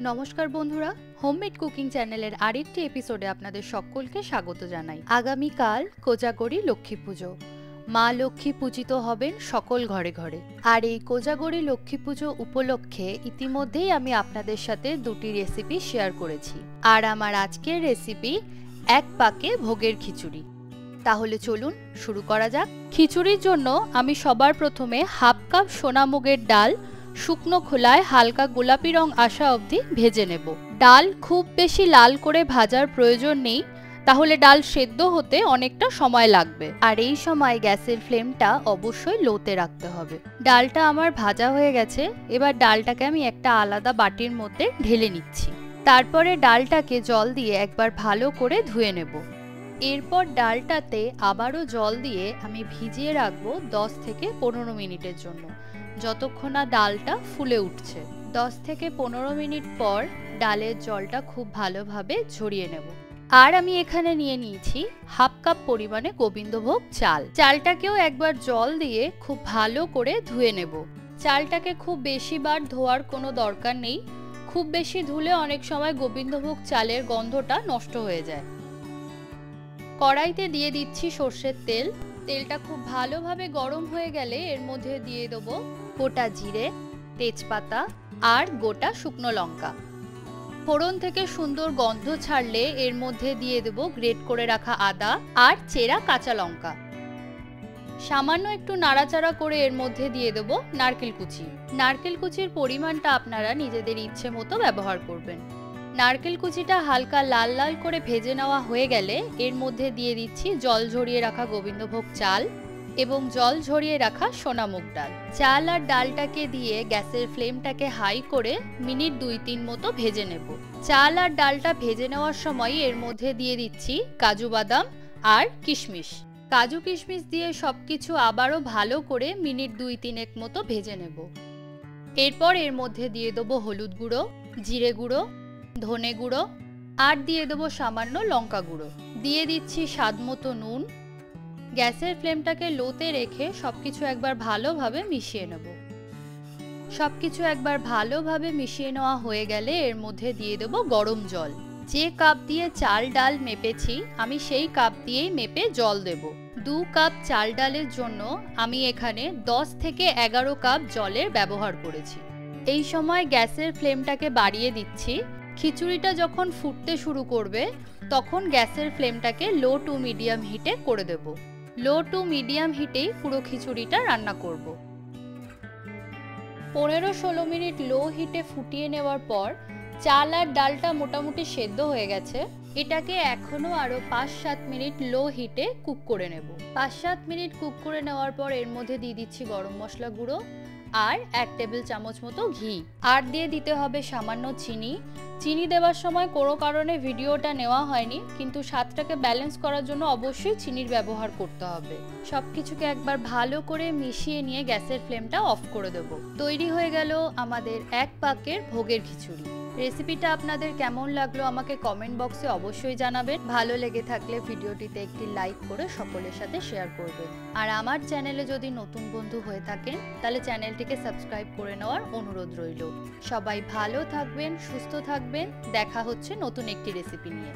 নমস্কার বন্ধুরা, homemade cooking চ্যানেলের আরেকটি এপিসোডে আপনাদের সকলকে স্বাগত জানাই। আগামীকাল কোজাগরি লক্ষ্মী পুজো। মা লক্ষ্মী পূজিত হবেন সকল ঘরে ঘরে। আর এই কোজাগরি লক্ষ্মী পুজো উপলক্ষে ইতিমধ্যেই আমি আপনাদের সাথে দুটি রেসিপি শেয়ার করেছি। আর আমার আজকের রেসিপি এক পাকে ভোগের খিচুড়ি। তাহলে চলুন শুরু করা যাক। খিচুড়ির জন্য আমি সবার প্রথমে হাফ কাপ সোনা মুগের ডাল শুকনো খোলায় হালকা গোলাপি রং আসা অবধি ভেজে নেব। ডাল খুব বেশি লাল করে ভাজার প্রয়োজন নেই, তাহলে ডাল সেদ্ধ হতে অনেকটা সময় লাগবে। আর এই সময় গ্যাসের ফ্লেমটা অবশ্যই লোতে রাখতে হবে। ডালটা আমার ভাজা হয়ে গেছে, এবার ডালটাকে আমি একটা আলাদা বাটির মধ্যে ঢেলে নিচ্ছি। তারপরে ডালটাকে জল দিয়ে একবার ভালো করে ধুয়ে নেব। এরপর ডালটাতে আবারও জল দিয়ে আমি ভিজিয়ে রাখবো 10 থেকে 15 মিনিটের জন্য, যতক্ষণ না ডালটা ফুলে উঠছে। 10 থেকে 15 মিনিট পর ডালের জলটা খুব ভালোভাবে ঝরিয়ে নেব। আর আমি এখানে নিয়ে নিয়েছি হাফ কাপ পরিমাণে গোবিন্দভোগ চাল। চালটাকেও একবার জল দিয়ে খুব ভালো করে ধুয়ে নেব। চালটাকে খুব বেশি বার ধোয়ার কোনো দরকার নেই, খুব বেশি ধুলে অনেক সময় গোবিন্দভোগ চালের গন্ধটা নষ্ট হয়ে যায়। কড়াইতে দিয়ে দিচ্ছি সর্ষের তেল। তেলটা খুব ভালোভাবে গরম হয়ে গেলে এর মধ্যে দিয়ে দেবো গোটা জিরে, তেজপাতা আর গোটা শুকনো লঙ্কা। ফোড়ন থেকে সুন্দর গন্ধ ছাড়লে এর মধ্যে দিয়ে দেবো গ্রেট করে রাখা আদা আর চেরা কাঁচা লঙ্কা। সামান্য একটু নাড়াচাড়া করে এর মধ্যে দিয়ে দেবো নারকেল কুচি। নারকেল কুচির পরিমাণটা আপনারা নিজেদের ইচ্ছে মতো ব্যবহার করবেন। নারকেল কুচিটা হালকা লাল লাল করে ভেজে নেওয়া হয়ে গেলে এর মধ্যে দিয়ে দিচ্ছি জল ঝরিয়ে রাখা গোবিন্দভোগ চাল এবং জল ঝরিয়ে রাখা সোনা মুগ ডাল। চাল আর ডালটাকে দিয়ে গ্যাসের ফ্লেমটাকে হাই করে মিনিট 2-3 মতো ভেজে নেব। চাল আর ডালটা ভেজে নেওয়ার সময় এর মধ্যে দিয়ে দিচ্ছি কাজু বাদাম আর কিশমিশ। কাজু কিশমিশ দিয়ে সবকিছু আবারও ভালো করে মিনিট 2-3 মতো ভেজে নেব। এরপর এর মধ্যে দিয়ে দেবো হলুদ গুঁড়ো, জিরে গুঁড়ো, ধনে গুঁড়ো আর দিয়ে দেবো সামান্য লঙ্কা গুঁড়ো। দিয়ে দিচ্ছি স্বাদ মতো নুন। গ্যাসের ফ্লেমটাকে লোতে রেখে সবকিছু একবার ভালোভাবে মিশিয়ে নেব। সবকিছু একবার ভালোভাবে মিশিয়ে নেওয়া হয়ে গেলে এর মধ্যে দিয়ে দেবো গরম জল। যে কাপ দিয়ে চাল ডাল মেপেছি আমি সেই কাপ দিয়েই মেপে জল দেব। 2 কাপ চাল ডালের জন্য আমি এখানে 10 থেকে 11 কাপ জলের ব্যবহার করেছি। এই সময় গ্যাসের ফ্লেমটাকে বাড়িয়ে দিচ্ছি। খিচুড়িটা যখন ফুটতে শুরু করবে তখন গ্যাসের ফ্লেমটাকে লো টু মিডিয়াম হিটে করে দেব। লো টু মিডিয়াম হিটেই পুরো খিচুড়িটা রান্না করব। 15-16 মিনিট লো হিটে ফুটিয়ে নেওয়ার পর চাল আর ডালটা মোটামুটি সেদ্ধ হয়ে গেছে। এটাকে এখনো আরো 5-7 মিনিট লো হিটে কুক করে নেব। 5-7 মিনিট কুক করে নেওয়ার পর এর মধ্যে দিয়ে দিচ্ছি গরম মশলা গুঁড়ো আর 1 টেবিল চামচ মতো ঘি। আর দিয়ে দিতে হবে সামান্য চিনি। চিনি দেওয়ার সময় কোনো কারণে ভিডিওটা নেওয়া হয়নি, কিন্তু স্বাদটাকে ব্যালেন্স করার জন্য অবশ্যই চিনির ব্যবহার করতে হবে। সবকিছুকে একবার ভালো করে মিশিয়ে নিয়ে গ্যাসের ফ্লেমটা অফ করে দেব। তৈরি হয়ে গেল আমাদের এক পাকের ভোগের খিচুড়ি। রেসিপিটা আপনাদের কেমন লাগলো আমাকে কমেন্ট বক্সে অবশ্যই জানাবেন। ভালো লেগে থাকলে ভিডিওটিতে একটি লাইক করে সকলের সাথে শেয়ার করবেন। আর আমার চ্যানেলে যদি নতুন বন্ধু হয়ে থাকেন তাহলে চ্যানেলটিকে সাবস্ক্রাইব করে নেওয়ার অনুরোধ রইল। সবাই ভালো থাকবেন, সুস্থ থাকবেন। দেখা হচ্ছে নতুন একটি রেসিপি নিয়ে।